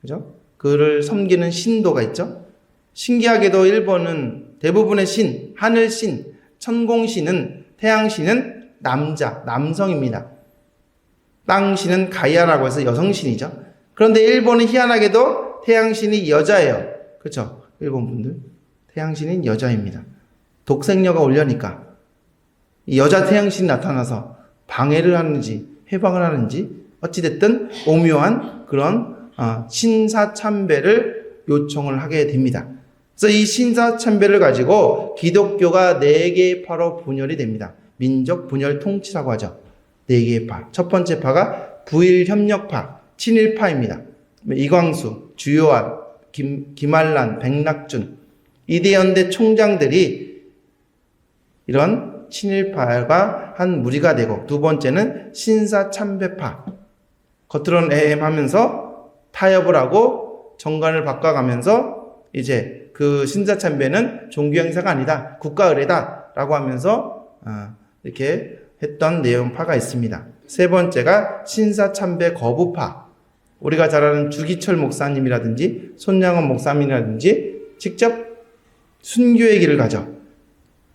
그죠? 그를 섬기는 신도가 있죠. 신기하게도 일본은 대부분의 신, 하늘신, 천공신은, 태양신은 남성입니다. 땅신은 가이아라고 해서 여성신이죠. 그런데 일본은 희한하게도 태양신이 여자예요. 그렇죠? 일본 분들 태양신은 여자입니다. 독생녀가 오려니까 이 여자 태양신이 나타나서 방해를 하는지 해방을 하는지 어찌됐든 오묘한 그런 신사참배를 요청을 하게 됩니다. 그래서 이 신사참배를 가지고 기독교가 4개의 파로 분열이 됩니다. 민족 분열 통치라고 하죠. 4개의 파. 첫 번째 파가 부일협력파, 친일파입니다. 이광수, 주요한, 김알란, 백낙준, 이대연대 총장들이 이런 친일파가 한 무리가 되고, 두 번째는 신사참배파. 겉으로는 애엠하면서 타협을 하고 정관을 바꿔가면서 이제 그 신사참배는 종교 행사가 아니다, 국가 의례다 라고 하면서 이렇게 했던 내용파가 있습니다. 세 번째가 신사참배 거부파. 우리가 잘 아는 주기철 목사님이라든지 손양원 목사님이라든지 직접 순교의 길을 가죠.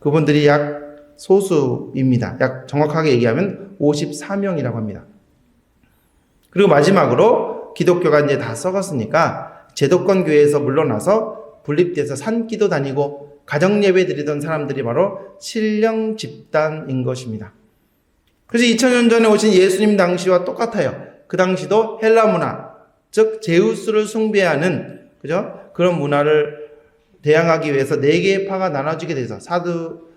그분들이 약 소수입니다. 약 정확하게 얘기하면 54명이라고 합니다. 그리고 마지막으로 기독교가 이제 다 썩었으니까 제도권 교회에서 물러나서 분립돼서 산기도 다니고 가정예배 드리던 사람들이 바로 신령 집단인 것입니다. 그래서 2000년 전에 오신 예수님 당시와 똑같아요. 그 당시도 헬라 문화, 즉 제우스를 숭배하는 그런 문화를 대항하기 위해서 4개의 파가 나눠지게 돼서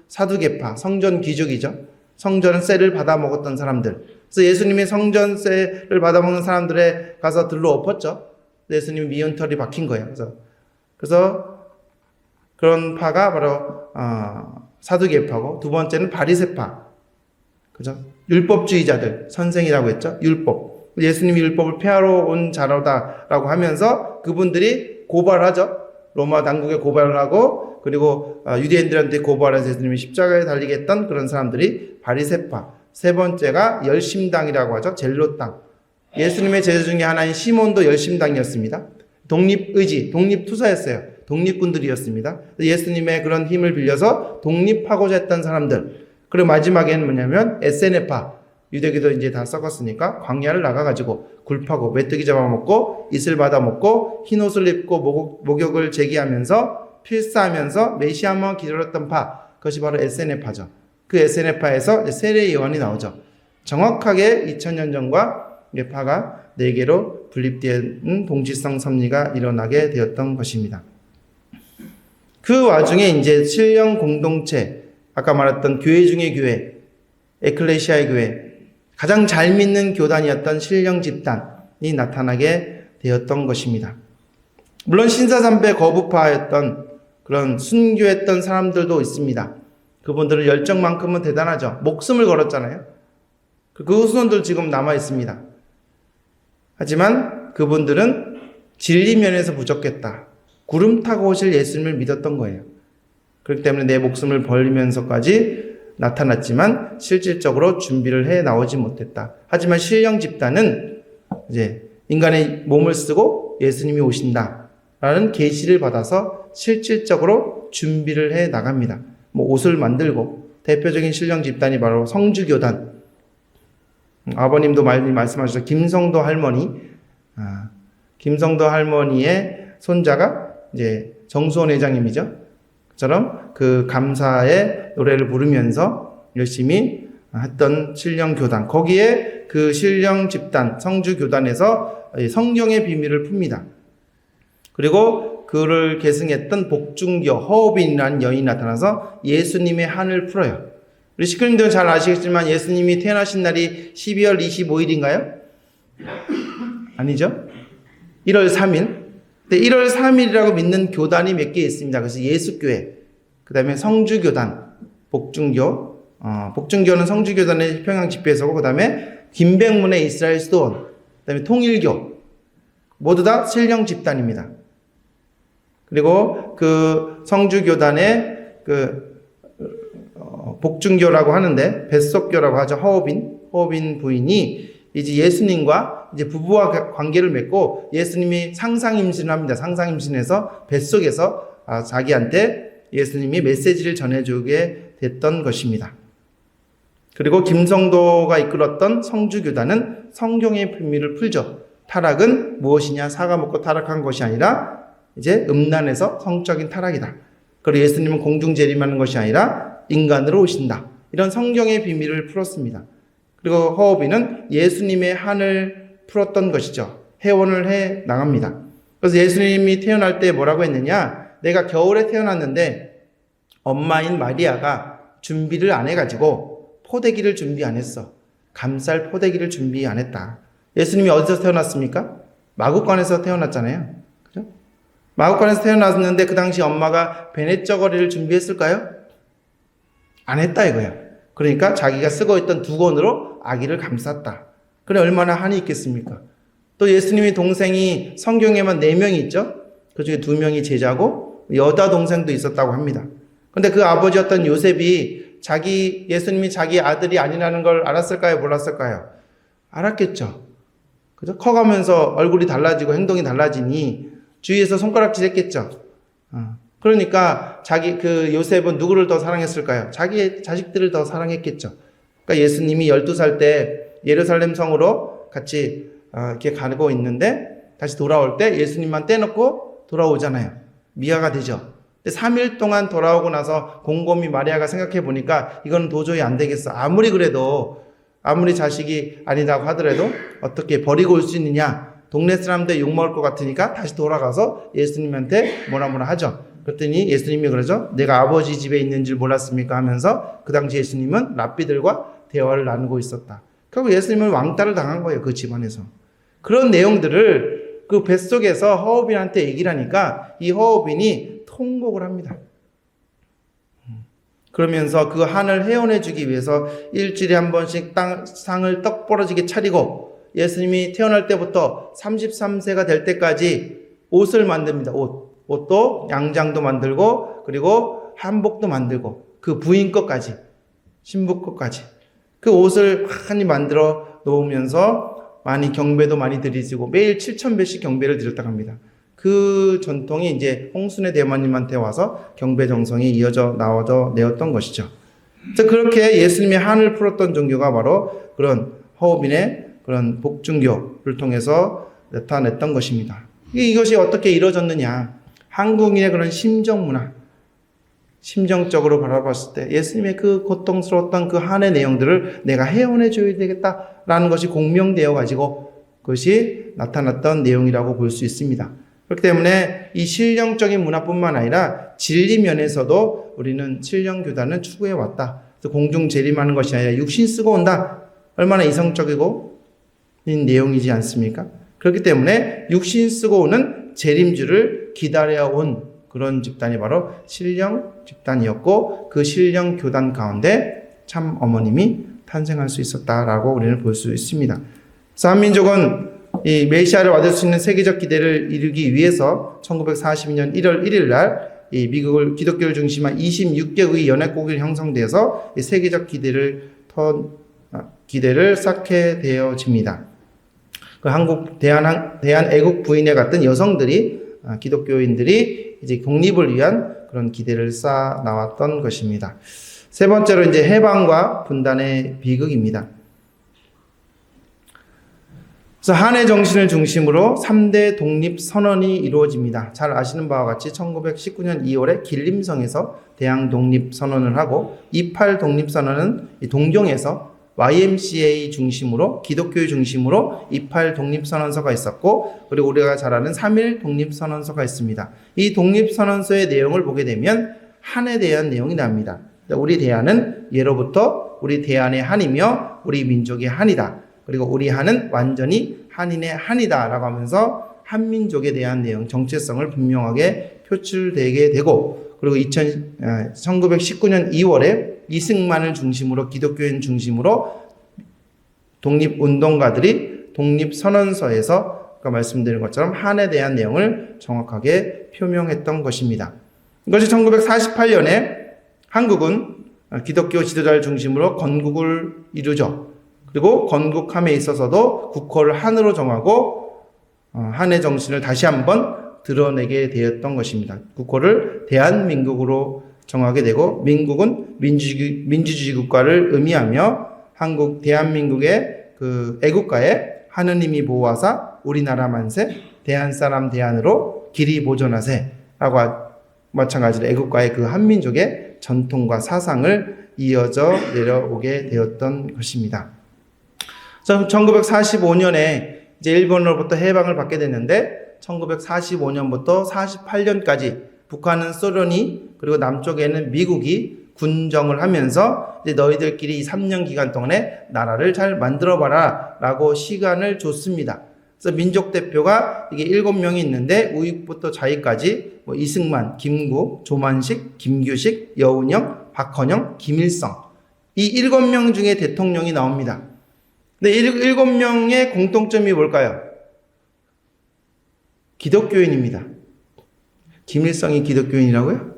사두개파, 성전 귀족이죠. 성전 세를 받아먹었던 사람들. 그래서 예수님이 성전 세를 받아먹는 사람들에 가서 들러 엎었죠. 예수님이 미운털이 박힌 거예요. 그래서 그런 파가 바로 사두개파고, 두 번째는 바리새파, 그죠? 율법주의자들, 선생이라고 했죠. 율법. 예수님이 율법을 폐하러 온 자로다라고 하면서 그분들이 고발하죠. 로마 당국에 고발을 하고, 그리고 유대인들한테 고발해서 예수님이 십자가에 달리게 했던 그런 사람들이 바리새파. 세 번째가 열심당이라고 하죠. 젤로당. 예수님의 제자 중에 하나인 시몬도 열심당이었습니다. 독립의지, 독립투사였어요. 독립군들이었습니다. 예수님의 그런 힘을 빌려서 독립하고자 했던 사람들. 그리고 마지막에는 뭐냐면 에세네파. 유대교도 이제 다 썩었으니까 광야를 나가가지고 굴파고 메뚜기 잡아먹고 이슬 받아먹고 흰옷을 입고 목욕을 제기하면서 필사하면서 메시아만 기다렸던 파. 그것이 바로 에세네파죠. 그 에세네파에서 세례 요한이 나오죠. 정확하게 2000년 전과 파가 4개로 분립된 동질성 섭리가 일어나게 되었던 것입니다. 그 와중에 이제 신령 공동체, 아까 말했던 교회 중의 교회, 에클레시아의 교회, 가장 잘 믿는 교단이었던 신령 집단이 나타나게 되었던 것입니다. 물론 신사참배 거부파였던 그런 순교했던 사람들도 있습니다. 그분들은 열정만큼은 대단하죠. 목숨을 걸었잖아요. 그 후손들 지금 남아 있습니다. 하지만 그분들은 진리 면에서 부족했다. 구름 타고 오실 예수님을 믿었던 거예요. 그렇기 때문에 내 목숨을 버리면서까지 나타났지만 실질적으로 준비를 해 나오지 못했다. 하지만 신령 집단은 이제 인간의 몸을 쓰고 예수님이 오신다라는 계시를 받아서 실질적으로 준비를 해 나갑니다. 옷을 만들고, 대표적인 신령 집단이 바로 성주교단. 아버님도 많이 말씀하셨죠. 김성도 할머니. 김성도 할머니의 손자가 이제 정수원 회장님이죠. 처럼 그 감사의 노래를 부르면서 열심히 했던 신령 교단. 거기에 그 신령 집단, 성주 교단에서 성경의 비밀을 풉니다. 그리고 그를 계승했던 복중교 허오빈이라는 여인이 나타나서 예수님의 한을 풀어요. 우리 시크님들은 잘 아시겠지만 예수님이 태어나신 날이 12월 25일인가요? 아니죠? 1월 3일. 근데 1월 3일이라고 믿는 교단이 몇 개 있습니다. 그래서 예수교회, 그 다음에 성주교단, 복중교, 복중교는 성주교단의 평양 집회소고, 그 다음에 김백문의 이스라엘 수도원, 그 다음에 통일교, 모두 다 신령 집단입니다. 그리고 그 성주교단의 복중교라고 하는데, 뱃속교라고 하죠. 허오빈 부인이 이제 예수님과 이제 부부와 관계를 맺고 예수님이 상상 임신을 합니다. 상상 임신해서 뱃속에서 자기한테 예수님이 메시지를 전해주게 됐던 것입니다. 그리고 김성도가 이끌었던 성주교단은 성경의 비밀을 풀죠. 타락은 무엇이냐? 사과 먹고 타락한 것이 아니라 이제 음란에서 성적인 타락이다. 그리고 예수님은 공중재림하는 것이 아니라 인간으로 오신다. 이런 성경의 비밀을 풀었습니다. 그리고 허오빈은 예수님의 한을 풀었던 것이죠. 해원을 해 나갑니다. 그래서 예수님이 태어날 때 뭐라고 했느냐? 내가 겨울에 태어났는데 엄마인 마리아가 준비를 안 해가지고 포대기를 준비 안 했어. 감쌀 포대기를 준비 안 했다. 예수님이 어디서 태어났습니까? 마구간에서 태어났잖아요. 그죠? 마구간에서 태어났는데 그 당시 엄마가 베넷저고리를 준비했을까요? 안 했다 이거야. 그러니까 자기가 쓰고 있던 두건으로 아기를 감쌌다. 그래 얼마나 한이 있겠습니까? 또 예수님의 동생이 성경에만 4명이 있죠. 그 중에 2명이 제자고 여자 동생도 있었다고 합니다. 근데 그 아버지였던 요셉이 예수님이 자기 아들이 아니라는 걸 알았을까요? 몰랐을까요? 알았겠죠. 그죠? 커가면서 얼굴이 달라지고 행동이 달라지니 주위에서 손가락질 했겠죠. 그러니까 요셉은 누구를 더 사랑했을까요? 자기의 자식들을 더 사랑했겠죠. 그러니까 예수님이 12살 때 예루살렘 성으로 같이 이렇게 가고 있는데 다시 돌아올 때 예수님만 떼놓고 돌아오잖아요. 미아가 되죠. 근데 3일 동안 돌아오고 나서 곰곰이 마리아가 생각해 보니까 이건 도저히 안 되겠어. 아무리 자식이 아니라고 하더라도 어떻게 버리고 올 수 있느냐. 동네 사람들 욕먹을 것 같으니까 다시 돌아가서 예수님한테 뭐라 하죠. 그랬더니 예수님이 그러죠. 내가 아버지 집에 있는 줄 몰랐습니까? 하면서 그 당시 예수님은 랍비들과 대화를 나누고 있었다. 결국 예수님은 왕따를 당한 거예요. 그 집안에서. 그런 내용들을 그 뱃속에서 허오빈한테 얘기를 하니까 이 허오빈이 통곡을 합니다. 그러면서 그 한을 해원해 주기 위해서 일주일에 한 번씩 상을 떡 벌어지게 차리고 예수님이 태어날 때부터 33세가 될 때까지 옷을 만듭니다. 옷도 양장도 만들고 그리고 한복도 만들고 그 부인 것까지 신부 것까지 그 옷을 많이 만들어 놓으면서 많이 경배도 많이 드리고 매일 7,000배씩 경배를 드렸다고 합니다. 그 전통이 이제 홍순의 대마님한테 와서 경배 정성이 나와져 내었던 것이죠. 그래서 그렇게 예수님의 한을 풀었던 종교가 바로 그런 허오빈의 그런 복중교를 통해서 나타냈던 것입니다. 이것이 어떻게 이루어졌느냐? 한국인의 그런 심정문화, 심정적으로 바라봤을 때 예수님의 그 고통스러웠던 그 한의 내용들을 내가 해원해 줘야 되겠다라는 것이 공명되어 가지고 그것이 나타났던 내용이라고 볼 수 있습니다. 그렇기 때문에 이 신령적인 문화뿐만 아니라 진리 면에서도 우리는 신령교단은 추구해 왔다. 그래서 공중 재림하는 것이 아니라 육신 쓰고 온다. 얼마나 이성적이고 인 내용이지 않습니까? 그렇기 때문에 육신 쓰고 오는 재림주를 기다려 온 그런 집단이 바로 신령 집단이었고 그 신령 교단 가운데 참 어머님이 탄생할 수 있었다라고 우리는 볼 수 있습니다. 그래서 한민족은 이 메시아를 얻을 수 있는 세계적 기대를 이루기 위해서 1942년 1월 1일 날 이 미국을 기독교를 중심한 26개국의 연합국이 형성돼서 이 세계적 기대를 쌓게 되어집니다. 그 한국 대한애국 부인회 같은 여성들이 기독교인들이 이제 독립을 위한 그런 기대를 쌓아 나왔던 것입니다. 세 번째로 이제 해방과 분단의 비극입니다. 그래서 한해 정신을 중심으로 3대 독립 선언이 이루어집니다. 잘 아시는 바와 같이 1919년 2월에 길림성에서 대항 독립 선언을 하고 28 독립 선언은 동경에서 YMCA 중심으로 기독교 중심으로 28 독립선언서가 있었고 그리고 우리가 잘 아는 3.1 독립선언서가 있습니다. 이 독립선언서의 내용을 보게 되면 한에 대한 내용이 나옵니다. 우리 대한은 예로부터 우리 대한의 한이며 우리 민족의 한이다. 그리고 우리 한은 완전히 한인의 한이다 라고 하면서 한민족에 대한 내용, 정체성을 분명하게 표출되게 되고 그리고 1919년 2월에 이승만을 중심으로 기독교인 중심으로 독립운동가들이 독립선언서에서 아까 말씀드린 것처럼 한에 대한 내용을 정확하게 표명했던 것입니다. 이것이 1948년에 한국은 기독교 지도자를 중심으로 건국을 이루죠. 그리고 건국함에 있어서도 국호를 한으로 정하고 한의 정신을 다시 한번 드러내게 되었던 것입니다. 국호를 대한민국으로 정하게 되고 민국은 민주주의 국가를 의미하며 한국 대한민국의 그 애국가에 하느님이 보호하사 우리나라 만세 대한 사람 대안으로 길이 보존하세 라고 마찬가지로 애국가의 그 한민족의 전통과 사상을 이어져 내려오게 되었던 것입니다. 1945년에 이제 일본으로부터 해방을 받게 됐는데 1945년부터 48년까지 북한은 소련이 그리고 남쪽에는 미국이 군정을 하면서 이제 너희들끼리 이 3년 기간 동안에 나라를 잘 만들어봐라 라고 시간을 줬습니다. 그래서 민족 대표가 이게 7명이 있는데 우익부터 좌익까지 이승만, 김구, 조만식, 김규식, 여운형, 박헌영, 김일성 이 7명 중에 대통령이 나옵니다. 근데 7명의 공통점이 뭘까요? 기독교인입니다. 김일성이 기독교인이라고요?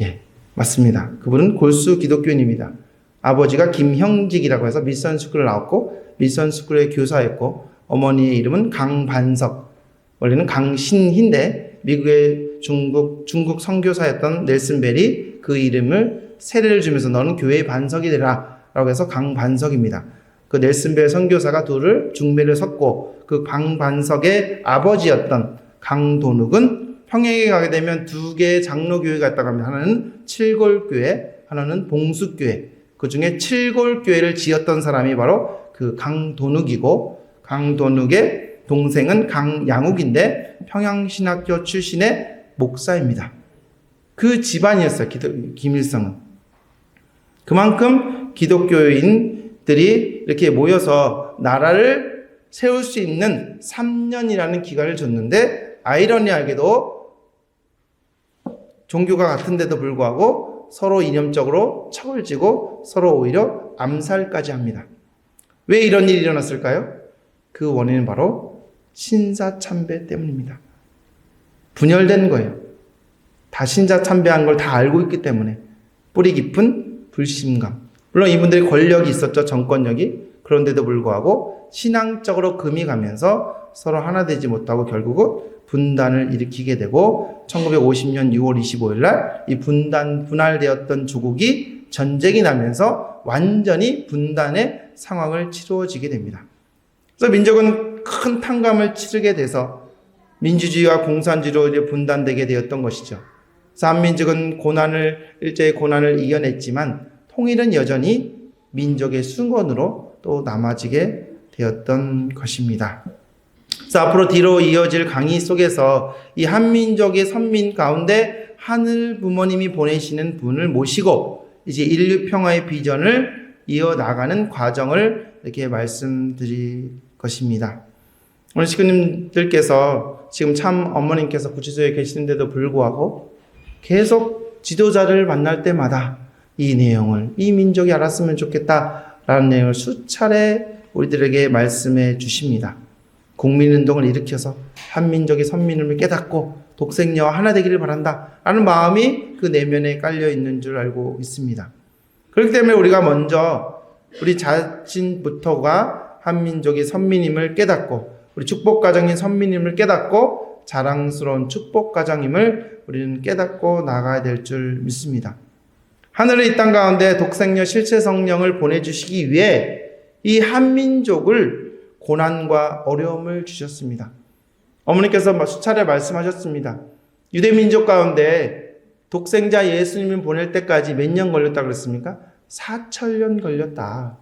예, 맞습니다. 그분은 골수 기독교인입니다. 아버지가 김형직이라고 해서 미션스쿨을 나왔고 미션스쿨의 교사였고 어머니의 이름은 강반석, 원래는 강신희인데 미국의 중국 선교사였던 넬슨 벨이 그 이름을 세례를 주면서 너는 교회의 반석이 되라 라고 해서 강반석입니다. 그 넬슨 벨 선교사가 둘을 중매를 섰고 그 강반석의 아버지였던 강도눅은 평양에 가게 되면 2개의 장로교회가 있다고 합니다. 하나는 칠골교회, 하나는 봉수교회. 그 중에 칠골교회를 지었던 사람이 바로 그 강도눅이고 강도눅의 동생은 강양욱인데 평양신학교 출신의 목사입니다. 그 집안이었어요. 김일성은. 그만큼 기독교인들이 이렇게 모여서 나라를 세울 수 있는 3년이라는 기간을 줬는데 아이러니하게도 종교가 같은데도 불구하고 서로 이념적으로 척을 지고 서로 오히려 암살까지 합니다. 왜 이런 일이 일어났을까요? 그 원인은 바로 신사참배 때문입니다. 분열된 거예요. 다 신사참배한 걸 다 알고 있기 때문에 뿌리 깊은 불신감. 물론 이분들이 권력이 있었죠. 정권력이. 그런데도 불구하고 신앙적으로 금이 가면서 서로 하나 되지 못하고 결국은 분단을 일으키게 되고 1950년 6월 25일 날 이 분할되었던 조국이 전쟁이 나면서 완전히 분단의 상황을 치루어지게 됩니다. 그래서 민족은 큰 탕감을 치르게 돼서 민주주의와 공산주의로 이제 분단되게 되었던 것이죠. 그래서 한민족은 일제의 고난을 이겨냈지만 통일은 여전히 민족의 수건으로 또 남아지게 되었던 것입니다. 그래서 앞으로 뒤로 이어질 강의 속에서 이 한민족의 선민 가운데 하늘 부모님이 보내시는 분을 모시고 이제 인류 평화의 비전을 이어나가는 과정을 이렇게 말씀드릴 것입니다. 오늘 식구님들께서 지금 참 어머님께서 구치소에 계시는데도 불구하고 계속 지도자를 만날 때마다 이 내용을 이 민족이 알았으면 좋겠다라는 내용을 수차례 우리들에게 말씀해 주십니다. 국민운동을 일으켜서 한민족의 선민임을 깨닫고 독생녀와 하나 되기를 바란다 라는 마음이 그 내면에 깔려 있는 줄 알고 있습니다. 그렇기 때문에 우리가 먼저 우리 자신부터가 한민족의 선민임을 깨닫고 우리 축복가정인 선민임을 깨닫고 자랑스러운 축복가정임을 우리는 깨닫고 나가야 될 줄 믿습니다. 하늘의 이 땅 가운데 독생녀 실체 성령을 보내주시기 위해 이 한민족을 고난과 어려움을 주셨습니다. 어머니께서 수차례 말씀하셨습니다. 유대민족 가운데 독생자 예수님을 보낼 때까지 몇 년 걸렸다고 그랬습니까? 4,000년 걸렸다.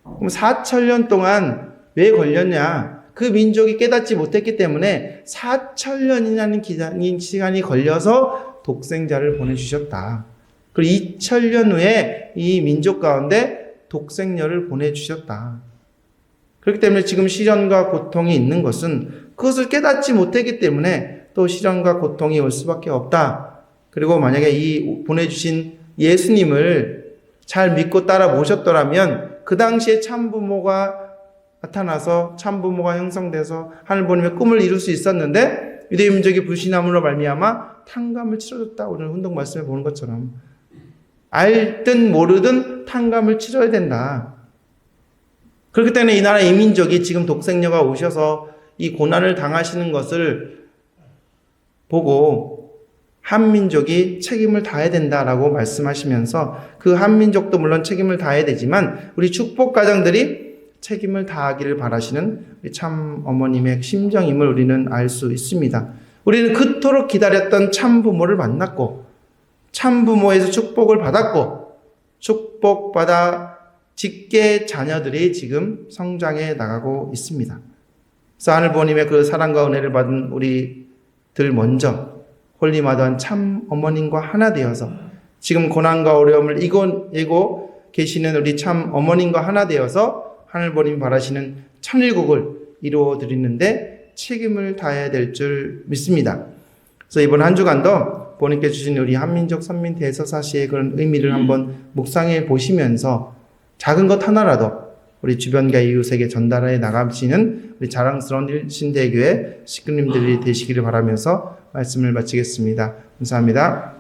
그럼 4,000년 동안 왜 걸렸냐? 그 민족이 깨닫지 못했기 때문에 4,000년이라는 시간이 걸려서 독생자를 보내주셨다. 그리고 2,000년 후에 이 민족 가운데 독생녀를 보내주셨다. 그렇기 때문에 지금 시련과 고통이 있는 것은 그것을 깨닫지 못했기 때문에 또 시련과 고통이 올 수밖에 없다. 그리고 만약에 이 보내주신 예수님을 잘 믿고 따라 모셨더라면 그 당시에 참부모가 나타나서 참부모가 형성돼서 하늘보님의 꿈을 이룰 수 있었는데 유대 민족이 불신함으로 말미암아 탕감을 치러줬다. 오늘 훈독 말씀에 보는 것처럼 알든 모르든 탕감을 치러야 된다. 그렇기 때문에 이 나라 이민족이 지금 독생녀가 오셔서 이 고난을 당하시는 것을 보고 한민족이 책임을 다해야 된다라고 말씀하시면서 그 한민족도 물론 책임을 다해야 되지만 우리 축복 가정들이 책임을 다하기를 바라시는 참 어머님의 심정임을 우리는 알 수 있습니다. 우리는 그토록 기다렸던 참 부모를 만났고 참 부모에서 축복을 받았고 축복받아 직계 자녀들이 지금 성장해 나가고 있습니다. 그래서 하늘부모님의 그 사랑과 은혜를 받은 우리들 먼저 홀리마다한 참 어머님과 하나 되어서 지금 고난과 어려움을 이고 계시는 우리 참 어머님과 하나 되어서 하늘부모님 바라시는 천일국을 이루어 드리는데 책임을 다해야 될 줄 믿습니다. 그래서 이번 한 주간도 부모님께 주신 우리 한민족 선민 대서사시의 그런 의미를 한번 묵상해 보시면서 작은 것 하나라도 우리 주변과 이웃에게 전달해 나가시는 우리 자랑스러운 일신대교회 식구님들이 되시기를 바라면서 말씀을 마치겠습니다. 감사합니다.